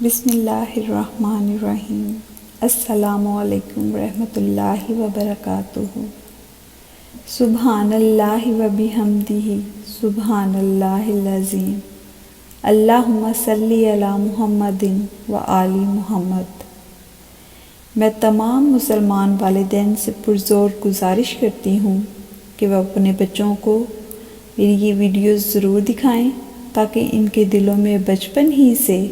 بسم اللہ الرحمن الرحیم۔ السلام علیکم ورحمۃ اللہ وبرکاتہ۔ سبحان اللہ وبحمدہ سبحان اللہ العظیم۔ اللہم صلی علی محمد وآل محمد۔ میں تمام مسلمان والدین سے پرزور گزارش کرتی ہوں کہ وہ اپنے بچوں کو میری یہ ویڈیوز ضرور دکھائیں تاکہ ان کے دلوں میں بچپن ہی سے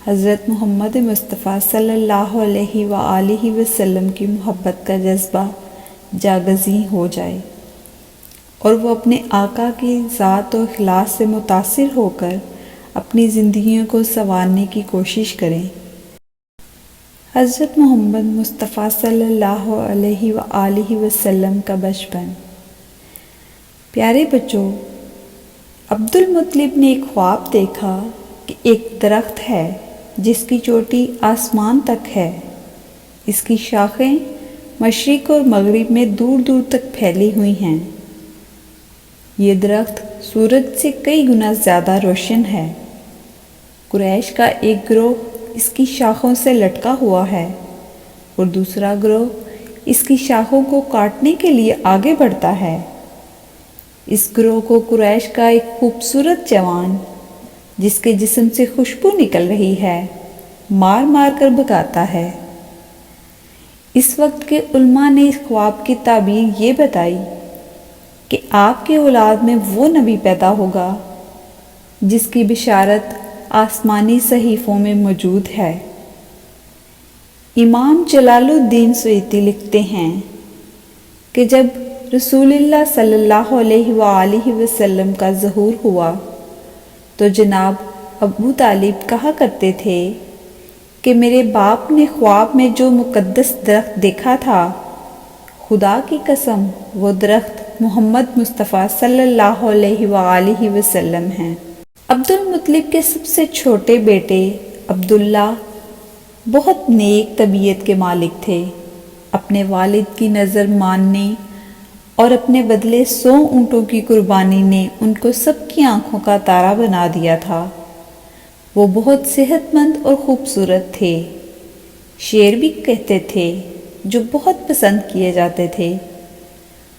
حضرت محمد مصطفیٰ صلی اللہ علیہ وآلہ وسلم کی محبت کا جذبہ جاگزیں ہو جائے اور وہ اپنے آقا کی ذات و اخلاص سے متاثر ہو کر اپنی زندگیوں کو سنوارنے کی کوشش کریں۔ حضرت محمد مصطفیٰ صلی اللہ علیہ وآلہ وسلم کا بچپن۔ پیارے بچوں، عبد المطلب نے ایک خواب دیکھا کہ ایک درخت ہے جس کی چوٹی آسمان تک ہے، اس کی شاخیں مشرق اور مغرب میں دور دور تک پھیلی ہوئی ہیں۔ یہ درخت سورج سے کئی گنا زیادہ روشن ہے۔ قریش کا ایک گروہ اس کی شاخوں سے لٹکا ہوا ہے اور دوسرا گروہ اس کی شاخوں کو کاٹنے کے لیے آگے بڑھتا ہے۔ اس گروہ کو قریش کا ایک خوبصورت جوان جس کے جسم سے خوشبو نکل رہی ہے مار مار کر بھگاتا ہے۔ اس وقت کے علماء نے اس خواب کی تعبیر یہ بتائی کہ آپ کے اولاد میں وہ نبی پیدا ہوگا جس کی بشارت آسمانی صحیفوں میں موجود ہے۔ امام جلال الدین سیوطی لکھتے ہیں کہ جب رسول اللہ صلی اللہ علیہ وآلہ وسلم کا ظہور ہوا تو جناب ابو طالب کہا کرتے تھے کہ میرے باپ نے خواب میں جو مقدس درخت دیکھا تھا، خدا کی قسم وہ درخت محمد مصطفیٰ صلی اللہ علیہ وآلہ وسلم ہیں۔ عبد المطلب کے سب سے چھوٹے بیٹے عبداللہ بہت نیک طبیعت کے مالک تھے۔ اپنے والد کی نظر ماننے اور اپنے بدلے 100 اونٹوں کی قربانی نے ان کو سب کی آنکھوں کا تارا بنا دیا تھا۔ وہ بہت صحت مند اور خوبصورت تھے۔ شعر بھی کہتے تھے جو بہت پسند کیے جاتے تھے۔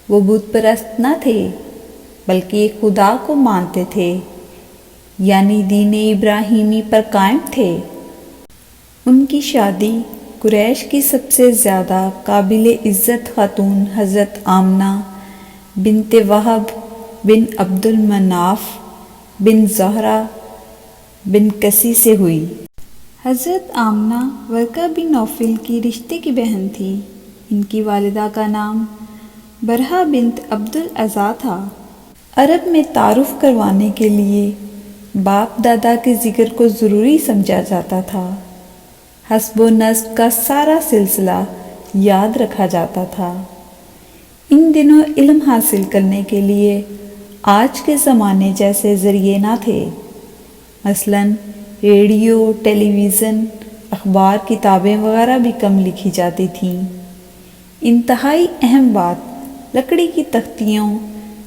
وہ بت پرست نہ تھے بلکہ ایک خدا کو مانتے تھے، یعنی دین ابراہیمی پر قائم تھے۔ ان کی شادی قریش کی سب سے زیادہ قابل عزت خاتون حضرت آمنہ بنت وہب بن عبد المناف بن زہرہ بن کسی سے ہوئی۔ حضرت آمنہ ورقہ بن نوفل کی رشتے کی بہن تھی۔ ان کی والدہ کا نام برہہ بنت عبد الاعزیٰ تھا۔ عرب میں تعارف کروانے کے لیے باپ دادا کے ذکر کو ضروری سمجھا جاتا تھا۔ حسب و نسب کا سارا سلسلہ یاد رکھا جاتا تھا۔ ان دنوں علم حاصل کرنے کے لیے آج کے زمانے جیسے ذریعے نہ تھے، مثلاً ریڈیو، ٹیلی ویژن، اخبار، کتابیں وغیرہ بھی کم لکھی جاتی تھیں۔ انتہائی اہم بات لکڑی کی تختیوں،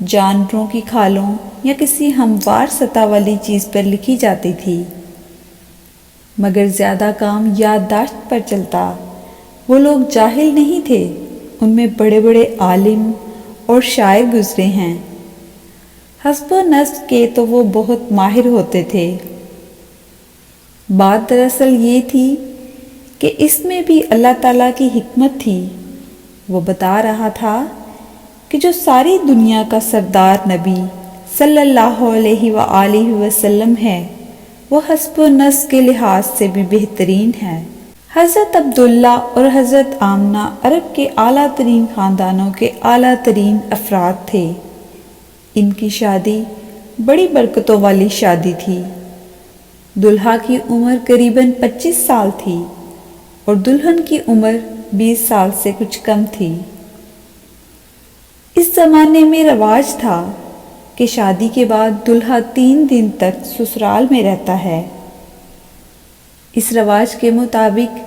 جانوروں کی کھالوں یا کسی ہموار سطح والی چیز پر لکھی جاتی تھی، مگر زیادہ کام یادداشت پر چلتا۔ وہ لوگ جاہل نہیں تھے، ان میں بڑے بڑے عالم اور شاعر گزرے ہیں۔ حسب و نسب کے تو وہ بہت ماہر ہوتے تھے۔ بات دراصل یہ تھی کہ اس میں بھی اللہ تعالیٰ کی حکمت تھی۔ وہ بتا رہا تھا کہ جو ساری دنیا کا سردار نبی صلی اللہ علیہ وآلہ وسلم ہے وہ حسب و نسب کے لحاظ سے بھی بہترین ہے۔ حضرت عبداللہ اور حضرت آمنہ عرب کے اعلیٰ ترین خاندانوں کے اعلیٰ ترین افراد تھے۔ ان کی شادی بڑی برکتوں والی شادی تھی۔ دلہا کی عمر قریباً 25 سال تھی اور دلہن کی عمر 20 سال سے کچھ کم تھی۔ اس زمانے میں رواج تھا کہ شادی کے بعد دلہا 3 دن تک سسرال میں رہتا ہے۔ اس رواج کے مطابق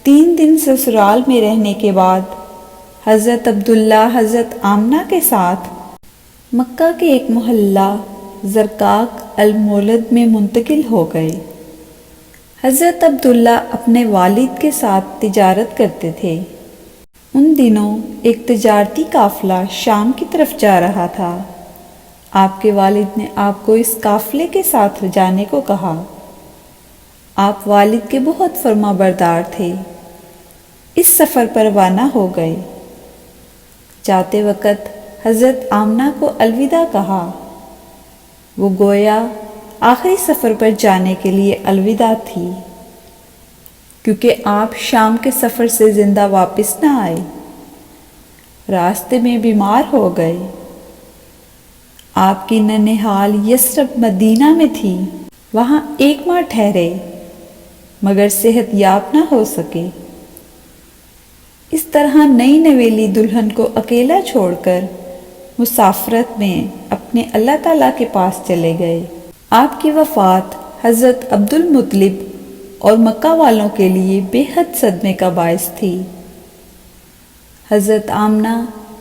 3 دن سسرال میں رہنے کے بعد حضرت عبداللہ حضرت آمنہ کے ساتھ مکہ کے ایک محلہ زرقاق المولد میں منتقل ہو گئے۔ حضرت عبداللہ اپنے والد کے ساتھ تجارت کرتے تھے۔ ان دنوں ایک تجارتی قافلہ شام کی طرف جا رہا تھا۔ آپ کے والد نے آپ کو اس قافلے کے ساتھ جانے کو کہا۔ آپ والد کے بہت فرما بردار تھے۔ اس سفر پر روانہ ہو گئے۔ جاتے وقت حضرت آمنہ کو الوداع کہا۔ وہ گویا آخری سفر پر جانے کے لیے الوداع تھی، کیونکہ آپ شام کے سفر سے زندہ واپس نہ آئے، راستے میں بیمار ہو گئے۔ آپ کی ننہال یثرب مدینہ میں تھی، وہاں 1 ماہ ٹھہرے مگر صحت یاب نہ ہو سکے۔ اس طرح نئی نویلی دلہن کو اکیلا چھوڑ کر مسافرت میں اپنے اللہ تعالیٰ کے پاس چلے گئے۔ آپ کی وفات حضرت عبد المطلب اور مکہ والوں کے لیے بے حد صدمے کا باعث تھی۔ حضرت آمنہ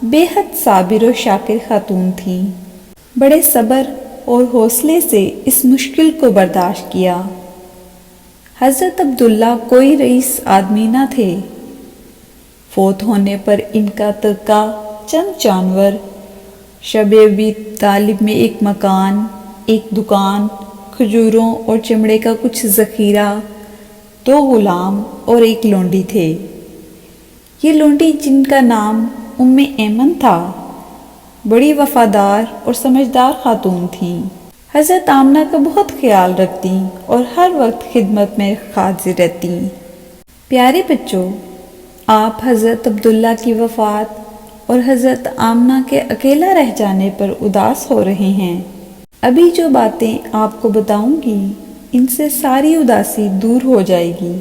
بے حد صابر و شاکر خاتون تھیں۔ بڑے صبر اور حوصلے سے اس مشکل کو برداشت کیا۔ حضرت عبداللہ کوئی رئیس آدمی نہ تھے۔ فوت ہونے پر ان کا ترکہ چند جانور، شب ابی طالب میں ایک مکان، ایک دکان، کھجوروں اور چمڑے کا کچھ ذخیرہ، 2 غلام اور ایک لونڈی تھے۔ یہ لونڈی، جن کا نام ام ایمن تھا، بڑی وفادار اور سمجھدار خاتون تھیں۔ حضرت آمنہ کا بہت خیال رکھتیں اور ہر وقت خدمت میں حاضر رہتیں۔ پیارے بچوں، آپ حضرت عبداللہ کی وفات اور حضرت آمنہ کے اکیلا رہ جانے پر اداس ہو رہے ہیں۔ ابھی جو باتیں آپ کو بتاؤں گی، ان سے ساری اداسی دور ہو جائے گی۔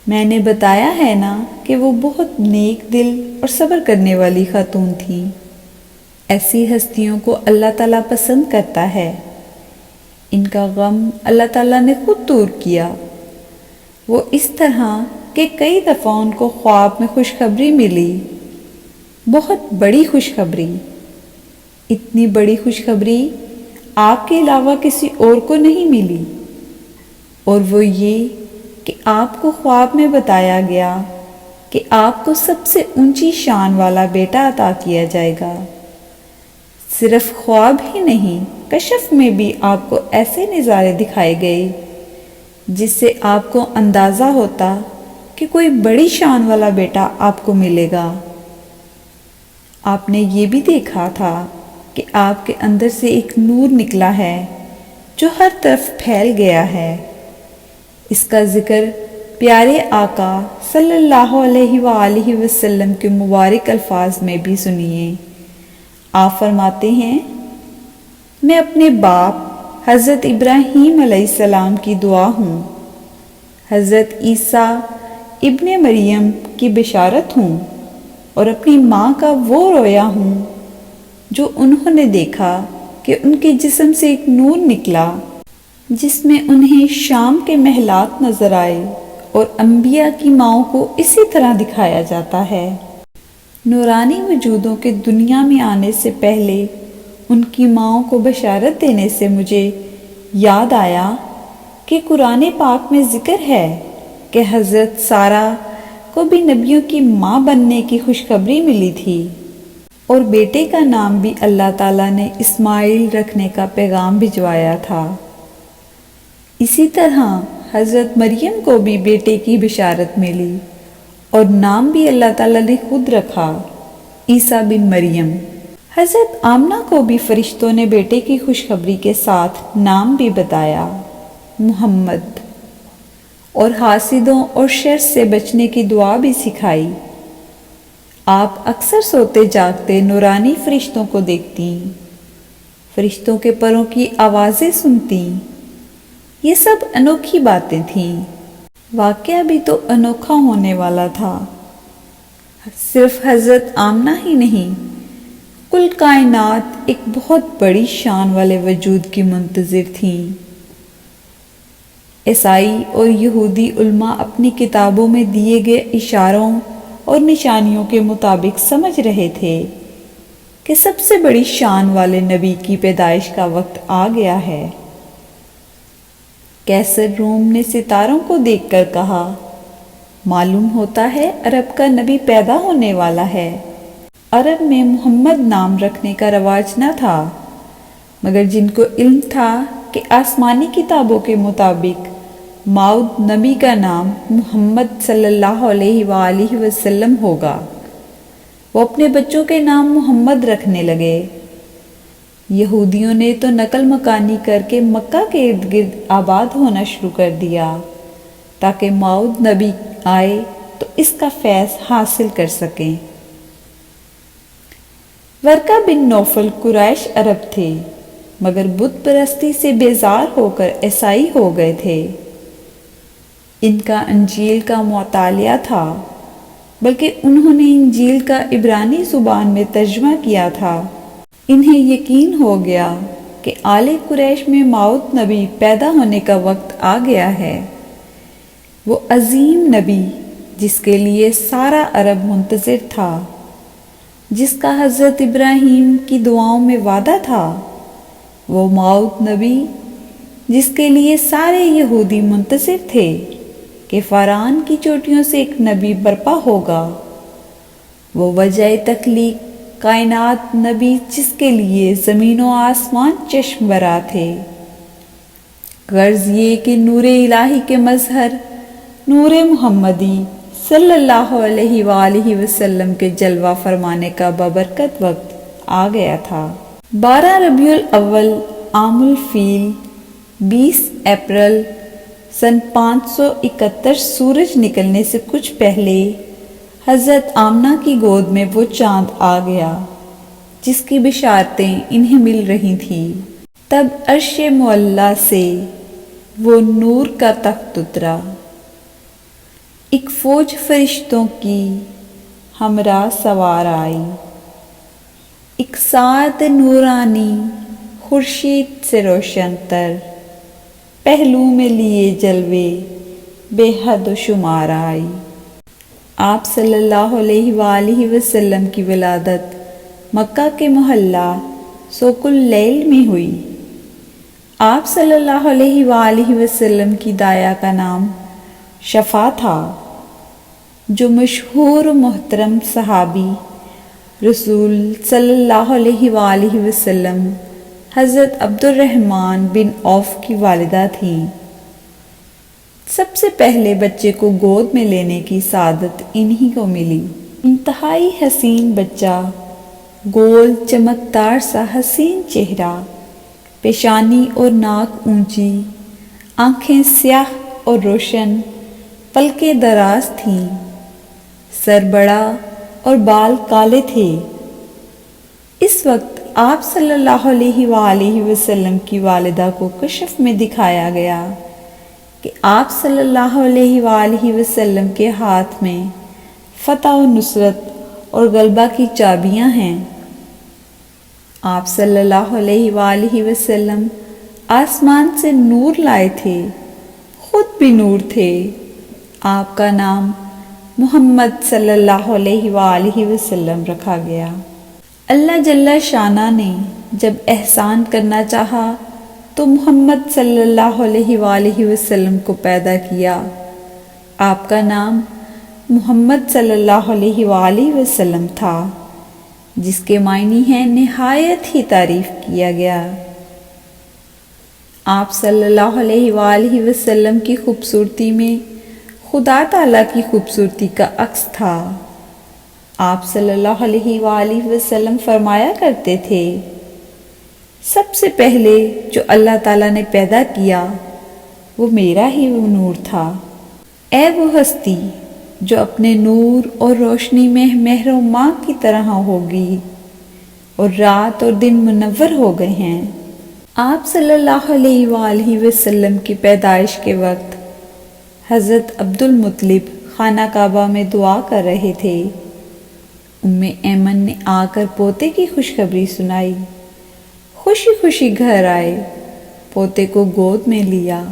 میں نے بتایا ہے نا کہ وہ بہت نیک دل اور صبر کرنے والی خاتون تھیں۔ ایسی ہستیوں کو اللہ تعالیٰ پسند کرتا ہے۔ ان کا غم اللہ تعالیٰ نے خود دور کیا۔ وہ اس طرح کہ کئی دفعہ ان کو خواب میں خوشخبری ملی، بہت بڑی خوشخبری۔ اتنی بڑی خوشخبری آپ کے علاوہ کسی اور کو نہیں ملی، اور وہ یہ کہ آپ کو خواب میں بتایا گیا کہ آپ کو سب سے اونچی شان والا بیٹا عطا کیا جائے گا۔ صرف خواب ہی نہیں، کشف میں بھی آپ کو ایسے نظارے دکھائے گئے جس سے آپ کو اندازہ ہوتا کہ کوئی بڑی شان والا بیٹا آپ کو ملے گا۔ آپ نے یہ بھی دیکھا تھا کہ آپ کے اندر سے ایک نور نکلا ہے جو ہر طرف پھیل گیا ہے۔ اس کا ذکر پیارے آقا صلی اللہ علیہ وآلہ وسلم کے مبارک الفاظ میں بھی سنیے۔ آپ فرماتے ہیں، میں اپنے باپ حضرت ابراہیم علیہ السلام کی دعا ہوں، حضرت عیسیٰ ابن مریم کی بشارت ہوں، اور اپنی ماں کا وہ رویا ہوں جو انہوں نے دیکھا کہ ان کے جسم سے ایک نور نکلا جس میں انہیں شام کے محلات نظر آئے، اور انبیاء کی ماؤں کو اسی طرح دکھایا جاتا ہے۔ نورانی وجودوں کے دنیا میں آنے سے پہلے ان کی ماؤں کو بشارت دینے سے مجھے یاد آیا کہ قرآن پاک میں ذکر ہے کہ حضرت سارہ کو بھی نبیوں کی ماں بننے کی خوشخبری ملی تھی، اور بیٹے کا نام بھی اللہ تعالیٰ نے اسماعیل رکھنے کا پیغام بھجوایا تھا۔ اسی طرح حضرت مریم کو بھی بیٹے کی بشارت ملی، اور نام بھی اللہ تعالیٰ نے خود رکھا، عیسیٰ بن مریم۔ حضرت آمنہ کو بھی فرشتوں نے بیٹے کی خوشخبری کے ساتھ نام بھی بتایا، محمد، اور حاسدوں اور شر سے بچنے کی دعا بھی سکھائی۔ آپ اکثر سوتے جاگتے نورانی فرشتوں کو دیکھتی، فرشتوں کے پروں کی آوازیں سنتی۔ یہ سب انوکھی باتیں تھیں۔ واقعہ بھی تو انوکھا ہونے والا تھا۔ صرف حضرت آمنہ ہی نہیں، کل کائنات ایک بہت بڑی شان والے وجود کی منتظر تھیں۔ عیسائی اور یہودی علماء اپنی کتابوں میں دیے گئے اشاروں اور نشانیوں کے مطابق سمجھ رہے تھے کہ سب سے بڑی شان والے نبی کی پیدائش کا وقت آ گیا ہے۔ قیصر روم نے ستاروں کو دیکھ کر کہا، معلوم ہوتا ہے عرب کا نبی پیدا ہونے والا ہے۔ عرب میں محمد نام رکھنے کا رواج نہ تھا، مگر جن کو علم تھا کہ آسمانی کتابوں کے مطابق ماؤد نبی کا نام محمد صلی اللہ علیہ وآلہ وسلم ہوگا، وہ اپنے بچوں کے نام محمد رکھنے لگے۔ یہودیوں نے تو نقل مکانی کر کے مکہ کے ارد گرد آباد ہونا شروع کر دیا تاکہ ماؤد نبی آئے تو اس کا فیض حاصل کر سکیں۔ ورقہ بن نوفل قریش عرب تھے، مگر بت پرستی سے بیزار ہو کر عیسائی ہو گئے تھے۔ ان کا انجیل کا مطالعہ تھا، بلکہ انہوں نے انجیل کا عبرانی زبان میں ترجمہ کیا تھا۔ انہیں یقین ہو گیا کہ آل قریش میں ماؤد نبی پیدا ہونے کا وقت آ گیا ہے، وہ عظیم نبی جس کے لیے سارا عرب منتظر تھا، جس کا حضرت ابراہیم کی دعاؤں میں وعدہ تھا، وہ ماؤد نبی جس کے لیے سارے یہودی منتظر تھے کہ فاران کی چوٹیوں سے ایک نبی برپا ہوگا، وہ وجہ تخلیق کائنات نبی جس کے لیے زمین و آسمان چشم برآ تھے۔ غرض یہ کہ نور الہی کے مظہر نور محمدی صلی اللہ علیہ وآلہ وسلم کے جلوہ فرمانے کا بابرکت وقت آ گیا تھا۔ 12 ربیع الاول عام الفیل 20 اپریل سن 571 سورج نکلنے سے کچھ پہلے حضرت آمنہ کی گود میں وہ چاند آ گیا جس کی بشارتیں انہیں مل رہی تھیں۔ تب عرش معلیٰ سے وہ نور کا تخت اترا، ایک فوج فرشتوں کی ہمراہ سوار آئی، ایک ساعت نورانی خورشید سے روشن تر، پہلو میں لیے جلوے بے حد و شمار آئی۔ آپ صلی اللہ علیہ وآلہ وسلم کی ولادت مکہ کے محلہ سوق اللیل میں ہوئی۔ آپ صلی اللہ علیہ وآلہ وسلم کی دایا کا نام شفا تھا، جو مشہور و محترم صحابی رسول صلی اللہ علیہ وآلہ وسلم حضرت عبد الرحمن بن عوف کی والدہ تھیں۔ سب سے پہلے بچے کو گود میں لینے کی سعادت انہی کو ملی۔ انتہائی حسین بچہ، گول چمکدار سا حسین چہرہ، پیشانی اور ناک اونچی، آنکھیں سیاہ اور روشن، پلکیں دراز تھیں، سر بڑا اور بال کالے تھے۔ اس وقت آپ صلی اللہ علیہ وآلہ وسلم کی والدہ کو کشف میں دکھایا گیا کہ آپ صلی اللہ علیہ وآلہ وسلم کے ہاتھ میں فتح و نصرت اور غلبہ کی چابیاں ہیں۔ آپ صلی اللہ علیہ وآلہ وسلم آسمان سے نور لائے تھے، خود بھی نور تھے۔ آپ کا نام محمد صلی اللہ علیہ وآلہ وسلم رکھا گیا۔ اللہ جل شانہ نے جب احسان کرنا چاہا تو محمد صلی اللہ علیہ وآلہ وسلم کو پیدا کیا۔ آپ کا نام محمد صلی اللہ علیہ وآلہ وسلم تھا، جس کے معنی ہیں نہایت ہی تعریف کیا گیا۔ آپ صلی اللہ علیہ وآلہ وسلم کی خوبصورتی میں خدا تعالیٰ کی خوبصورتی کا عکس تھا۔ آپ صلی اللہ علیہ وآلہ وسلم فرمایا کرتے تھے، سب سے پہلے جو اللہ تعالیٰ نے پیدا کیا وہ میرا ہی وہ نور تھا۔ اے وہ ہستی جو اپنے نور اور روشنی میں مہر و ماں کی طرح ہوگی اور رات اور دن منور ہو گئے ہیں۔ آپ صلی اللہ علیہ وآلہ وسلم کی پیدائش کے وقت حضرت عبد المطلب خانہ کعبہ میں دعا کر رہے تھے۔ ایمن نے آ کر پوتے کی خوشخبری سنائی، خوشی خوشی گھر آئے، پوتے کو گود میں لیا۔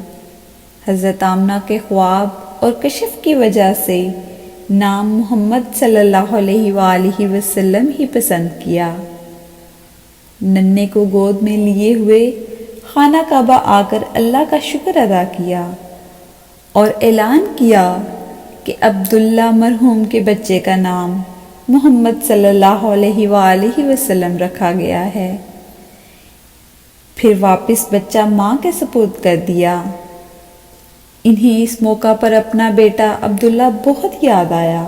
حضرت آمنہ کے خواب اور کشف کی وجہ سے نام محمد صلی اللہ علیہ وآلہ وسلم ہی پسند کیا۔ ننھے کو گود میں لیے ہوئے خانہ کعبہ آ کر اللہ کا شکر ادا کیا اور اعلان کیا کہ عبداللہ مرحوم کے بچے کا نام محمد صلی اللہ علیہ وآلہ وسلم رکھا گیا ہے۔ پھر واپس بچہ ماں کے سپرد کر دیا۔ انہیں اس موقع پر اپنا بیٹا عبداللہ بہت یاد آیا۔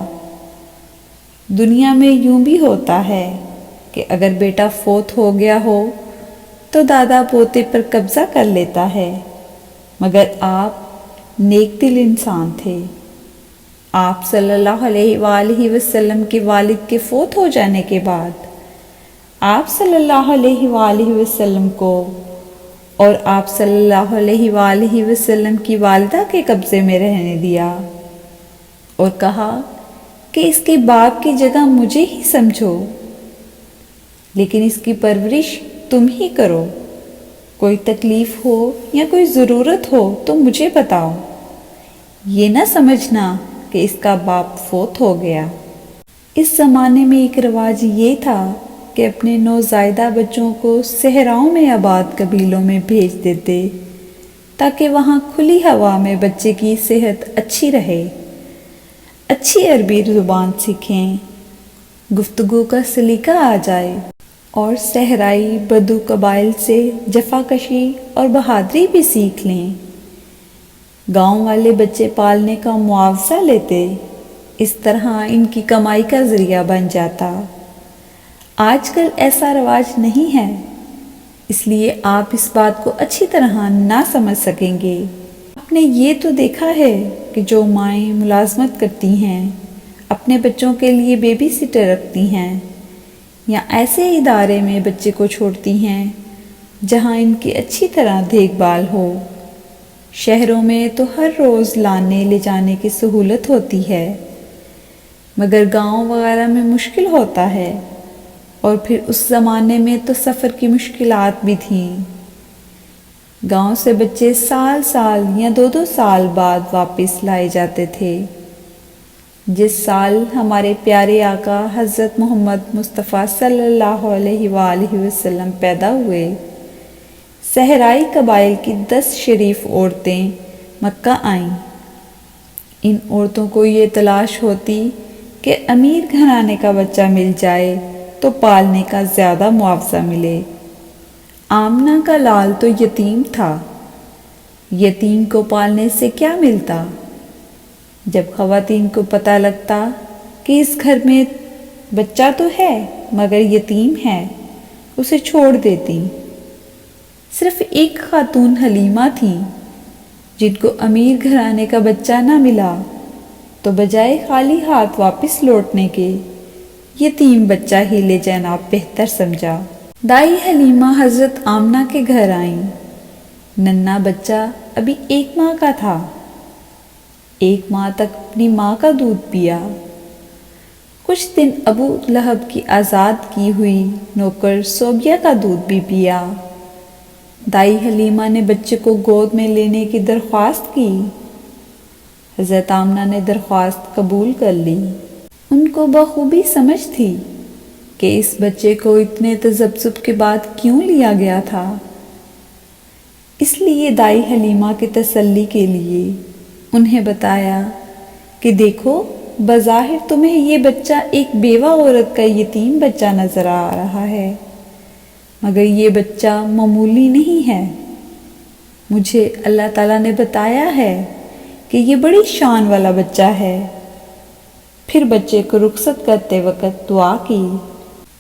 دنیا میں یوں بھی ہوتا ہے کہ اگر بیٹا فوت ہو گیا ہو تو دادا پوتے پر قبضہ کر لیتا ہے، مگر آپ نیک دل انسان تھے۔ آپ صلی اللہ علیہ وآلہ وسلم کے والد کے فوت ہو جانے کے بعد آپ صلی اللہ علیہ وآلہ وسلم کو اور آپ صلی اللہ علیہ وآلہ وسلم کی والدہ کے قبضے میں رہنے دیا اور کہا کہ اس کے باپ کی جگہ مجھے ہی سمجھو، لیکن اس کی پرورش تم ہی کرو۔ کوئی تکلیف ہو یا کوئی ضرورت ہو تو مجھے بتاؤ، یہ نہ سمجھنا کہ اس کا باپ فوت ہو گیا۔ اس زمانے میں ایک رواج یہ تھا کہ اپنے نوزائیدہ بچوں کو صحراؤں میں آباد قبیلوں میں بھیج دیتے تاکہ وہاں کھلی ہوا میں بچے کی صحت اچھی رہے، اچھی عربی زبان سیکھیں، گفتگو کا سلیقہ آ جائے اور صحرائی بدو قبائل سے جفاکشی اور بہادری بھی سیکھ لیں۔ گاؤں والے بچے پالنے کا معاوضہ لیتے، اس طرح ان کی کمائی کا ذریعہ بن جاتا۔ آج کل ایسا رواج نہیں ہے، اس لیے آپ اس بات کو اچھی طرح نہ سمجھ سکیں گے۔ آپ نے یہ تو دیکھا ہے کہ جو مائیں ملازمت کرتی ہیں، اپنے بچوں کے لیے بیبی سٹر رکھتی ہیں یا ایسے ادارے میں بچے کو چھوڑتی ہیں جہاں ان کی اچھی طرح دیکھ بھال ہو۔ شہروں میں تو ہر روز لانے لے جانے کی سہولت ہوتی ہے، مگر گاؤں وغیرہ میں مشکل ہوتا ہے، اور پھر اس زمانے میں تو سفر کی مشکلات بھی تھیں۔ گاؤں سے بچے سال سال یا 2 سال بعد واپس لائے جاتے تھے۔ جس سال ہمارے پیارے آقا حضرت محمد مصطفیٰ صلی اللہ علیہ وآلہ وسلم پیدا ہوئے، صحرائی قبائل کی 10 شریف عورتیں مکہ آئیں۔ ان عورتوں کو یہ تلاش ہوتی کہ امیر گھرانے کا بچہ مل جائے تو پالنے کا زیادہ معاوضہ ملے۔ آمنہ کا لال تو یتیم تھا، یتیم کو پالنے سے کیا ملتا؟ جب خواتین کو پتہ لگتا کہ اس گھر میں بچہ تو ہے مگر یتیم ہے، اسے چھوڑ دیتی۔ صرف ایک خاتون حلیمہ تھیں جن کو امیر گھرانے کا بچہ نہ ملا، تو بجائے خالی ہاتھ واپس لوٹنے کے یتیم بچہ ہی لے جانا بہتر سمجھا۔ دائی حلیمہ حضرت آمنہ کے گھر آئیں۔ ننھا بچہ ابھی 1 ماہ کا تھا۔ 1 ماہ تک اپنی ماں کا دودھ پیا۔ کچھ دن ابو لہب کی آزاد کی ہوئی نوکر صوبیہ کا دودھ بھی پیا۔ دائی حلیمہ نے بچے کو گود میں لینے کی درخواست کی۔ حضرت آمنہ نے درخواست قبول کر لی۔ ان کو بخوبی سمجھ تھی کہ اس بچے کو اتنے تذبذب کے بعد کیوں لیا گیا تھا۔ اس لیے دائی حلیمہ کی تسلی کے لیے انہیں بتایا کہ دیکھو، بظاہر تمہیں یہ بچہ ایک بیوہ عورت کا یتیم بچہ نظر آ رہا ہے، مگر یہ بچہ معمولی نہیں ہے۔ مجھے اللہ تعالیٰ نے بتایا ہے کہ یہ بڑی شان والا بچہ ہے۔ پھر بچے کو رخصت کرتے وقت دعا کی،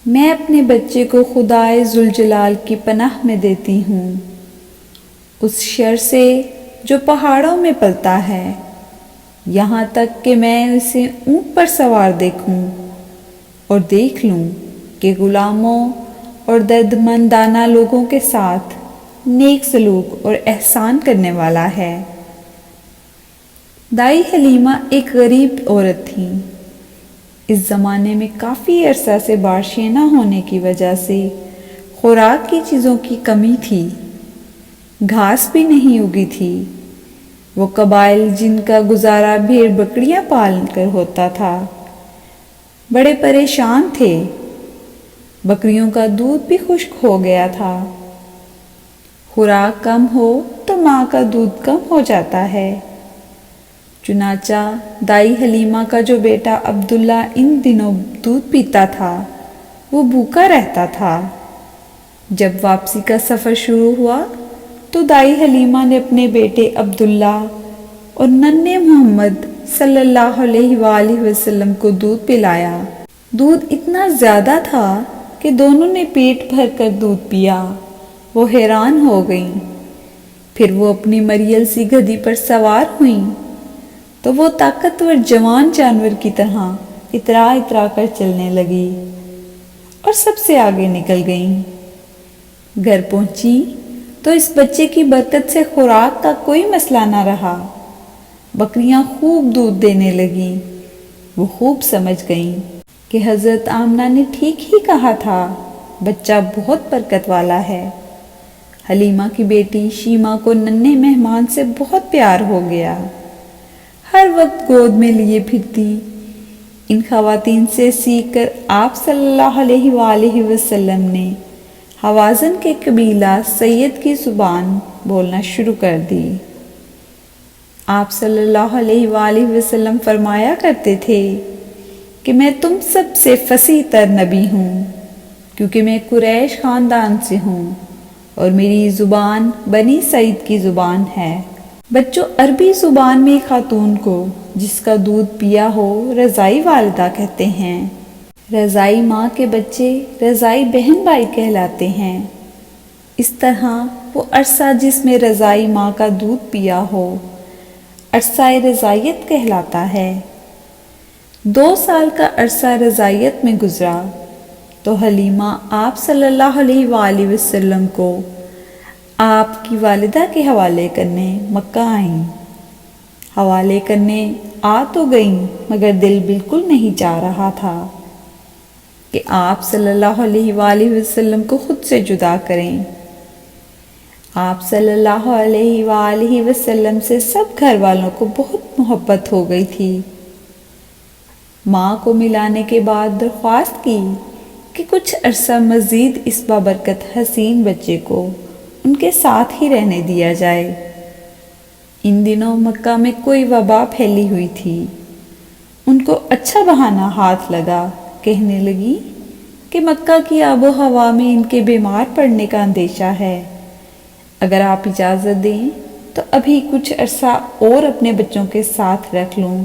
میں اپنے بچے کو خدائے ذوالجلال کی پناہ میں دیتی ہوں، اس شر سے جو پہاڑوں میں پلتا ہے، یہاں تک کہ میں اسے اونٹ پر سوار دیکھوں اور دیکھ لوں کہ غلاموں اور دردمندانہ لوگوں کے ساتھ نیک سلوک اور احسان کرنے والا ہے۔ دائی حلیمہ ایک غریب عورت تھیں۔ اس زمانے میں کافی عرصہ سے بارشیں نہ ہونے کی وجہ سے خوراک کی چیزوں کی کمی تھی، گھاس بھی نہیں اگی تھی۔ وہ قبائل جن کا گزارا بھیڑ بکریاں پال کر ہوتا تھا بڑے پریشان تھے، بکریوں کا دودھ بھی خشک ہو گیا تھا۔ خوراک کم ہو تو ماں کا دودھ کم ہو جاتا ہے۔ چنانچہ دائی حلیمہ کا جو بیٹا عبداللہ ان دنوں دودھ پیتا تھا وہ بھوکا رہتا تھا۔ جب واپسی کا سفر شروع ہوا تو دائی حلیمہ نے اپنے بیٹے عبداللہ اور ننھے محمد صلی اللہ علیہ وآلہ وسلم کو دودھ پلایا۔ دودھ اتنا زیادہ تھا کہ دونوں نے پیٹ بھر کر دودھ پیا۔ وہ حیران ہو گئیں۔ پھر وہ اپنی مریل سی گدھی پر سوار ہوئیں تو وہ طاقتور جوان جانور کی طرح اترا اترا کر چلنے لگی اور سب سے آگے نکل گئیں۔ گھر پہنچی تو اس بچے کی برکت سے خوراک کا کوئی مسئلہ نہ رہا۔ بکریاں خوب دودھ دینے لگیں۔ وہ خوب سمجھ گئیں کہ حضرت آمنہ نے ٹھیک ہی کہا تھا، بچہ بہت برکت والا ہے۔ حلیمہ کی بیٹی شیمہ کو ننھے مہمان سے بہت پیار ہو گیا۔ ہر وقت گود میں لیے پھرتی۔ ان خواتین سے سیکھ کر آپ صلی اللہ علیہ وآلہ وسلم نے حوازن کے قبیلہ سید کی زبان بولنا شروع کر دی۔ آپ صلی اللہ علیہ وآلہ وسلم فرمایا کرتے تھے کہ میں تم سب سے فصیح تر نبی ہوں، کیونکہ میں قریش خاندان سے ہوں اور میری زبان بنی سعید کی زبان ہے۔ بچوں، عربی زبان میں خاتون کو جس کا دودھ پیا ہو رضائی والدہ کہتے ہیں۔ رضائی ماں کے بچے رضائی بہن بھائی کہلاتے ہیں۔ اس طرح وہ عرصہ جس میں رضائی ماں کا دودھ پیا ہو عرصہ رضائیت کہلاتا ہے۔ 2 سال کا عرصہ رضائیت میں گزرا تو حلیمہ آپ صلی اللہ علیہ وآلہ وسلم کو آپ کی والدہ کے حوالے کرنے مکہ آئیں۔ حوالے کرنے آ تو گئیں مگر دل بالکل نہیں چاہ رہا تھا کہ آپ صلی اللہ علیہ وآلہ وسلم کو خود سے جدا کریں۔ آپ صلی اللہ علیہ وآلہ وسلم سے سب گھر والوں کو بہت محبت ہو گئی تھی۔ ماں کو ملانے کے بعد درخواست کی کہ کچھ عرصہ مزید اس بابرکت حسین بچے کو ان کے ساتھ ہی رہنے دیا جائے۔ ان دنوں مکہ میں کوئی وبا پھیلی ہوئی تھی۔ ان کو اچھا بہانہ ہاتھ لگا، کہنے لگی کہ مکہ کی آب و ہوا میں ان کے بیمار پڑنے کا اندیشہ ہے۔ اگر آپ اجازت دیں تو ابھی کچھ عرصہ اور اپنے بچوں کے ساتھ رکھ لوں۔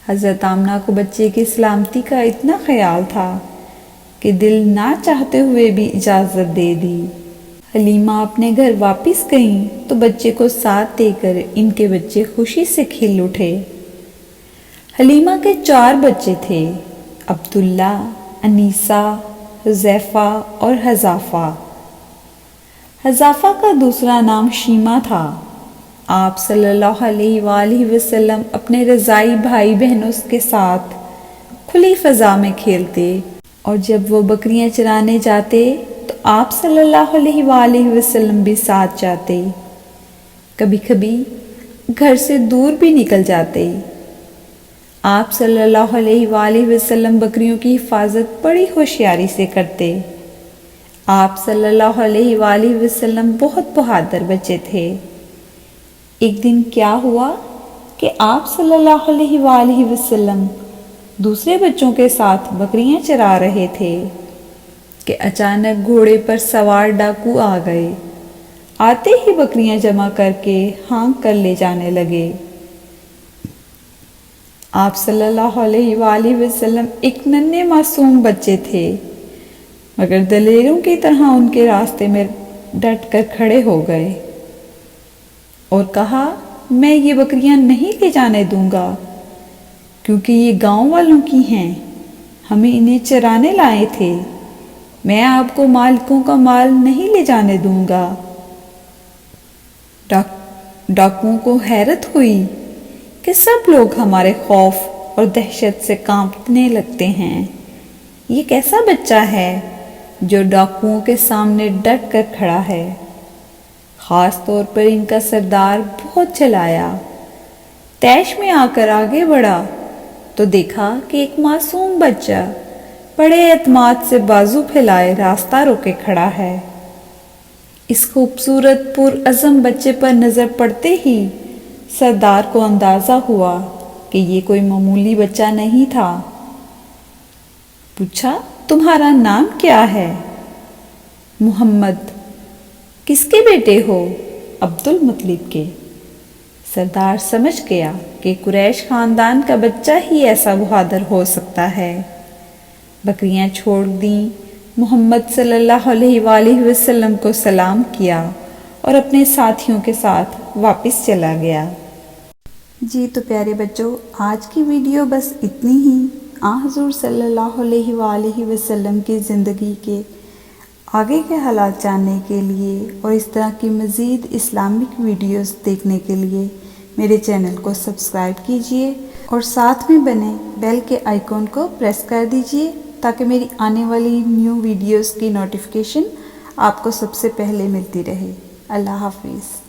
حضرت آمنہ کو بچے کی سلامتی کا اتنا خیال تھا کہ دل نہ چاہتے ہوئے بھی اجازت دے دی۔ حلیمہ اپنے گھر واپس گئیں تو بچے کو ساتھ دے کر ان کے بچے خوشی سے کھل اٹھے۔ حلیمہ کے 4 بچے تھے، عبداللہ، انیسہ، حذیفہ اور حذافہ۔ حذافہ کا دوسرا نام شیمہ تھا۔ آپ صلی اللہ علیہ وآلہ وسلم اپنے رضائی بھائی بہنوں کے ساتھ کھلی فضا میں کھیلتے اور جب وہ بکریاں چرانے جاتے تو آپ صلی اللہ علیہ وآلہ وسلم بھی ساتھ جاتے۔ کبھی کبھی گھر سے دور بھی نکل جاتے۔ آپ صلی اللہ علیہ وآلہ وسلم بکریوں کی حفاظت بڑی ہوشیاری سے کرتے۔ آپ صلی اللہ علیہ وآلہ وسلم بہت بہادر بچے تھے۔ ایک دن کیا ہوا کہ آپ صلی اللہ علیہ وآلہ وسلم دوسرے بچوں کے ساتھ بکریاں چرا رہے تھے کہ اچانک گھوڑے پر سوار ڈاکو آ گئے۔ آتے ہی بکریاں جمع کر کے ہانک کر لے جانے لگے۔ آپ صلی اللہ علیہ وآلہ وسلم ایک ننھے معصوم بچے تھے مگر دلیروں کی طرح ان کے راستے میں ڈٹ کر کھڑے ہو گئے اور کہا، میں یہ بکریاں نہیں لے جانے دوں گا کیونکہ یہ گاؤں والوں کی ہیں، ہمیں انہیں چرانے لائے تھے، میں آپ کو مالکوں کا مال نہیں لے جانے دوں گا۔ ڈاکوؤں کو حیرت ہوئی کہ سب لوگ ہمارے خوف اور دہشت سے کانپنے لگتے ہیں۔ یہ کیسا بچہ ہے جو ڈاکوؤں کے سامنے ڈٹ کر کھڑا ہے؟ خاص طور پر ان کا سردار بہت چلایا۔ طیش میں آ کر آگے بڑھا تو دیکھا کہ ایک معصوم بچہ بڑے اعتماد سے بازو پھیلائے راستہ روکے کھڑا ہے۔ اس خوبصورت پرعزم بچے پر نظر پڑتے ہی سردار کو اندازہ ہوا کہ یہ کوئی معمولی بچہ نہیں تھا۔ پوچھا، تمہارا نام کیا ہے؟ محمد۔ کس کے بیٹے ہو؟ عبد المطلب کے۔ سردار سمجھ گیا کہ قریش خاندان کا بچہ ہی ایسا بہادر ہو سکتا ہے۔ بکریاں چھوڑ دیں، محمد صلی اللہ علیہ وآلہ وسلم کو سلام کیا اور اپنے ساتھیوں کے ساتھ واپس چلا گیا۔ جی تو پیارے بچوں، آج کی ویڈیو بس اتنی ہی۔ حضور صلی اللہ علیہ وآلہ وسلم کی زندگی کے آگے کے حالات جاننے کے لیے اور اس طرح کی مزید اسلامک ویڈیوز دیکھنے کے لیے میرے چینل کو سبسکرائب کیجئے اور ساتھ میں بنے بیل کے آئیکن کو پریس کر دیجئے تاکہ میری آنے والی نیو ویڈیوز کی نوٹیفیکیشن آپ کو سب سے پہلے ملتی رہے۔ اللہ حافظ۔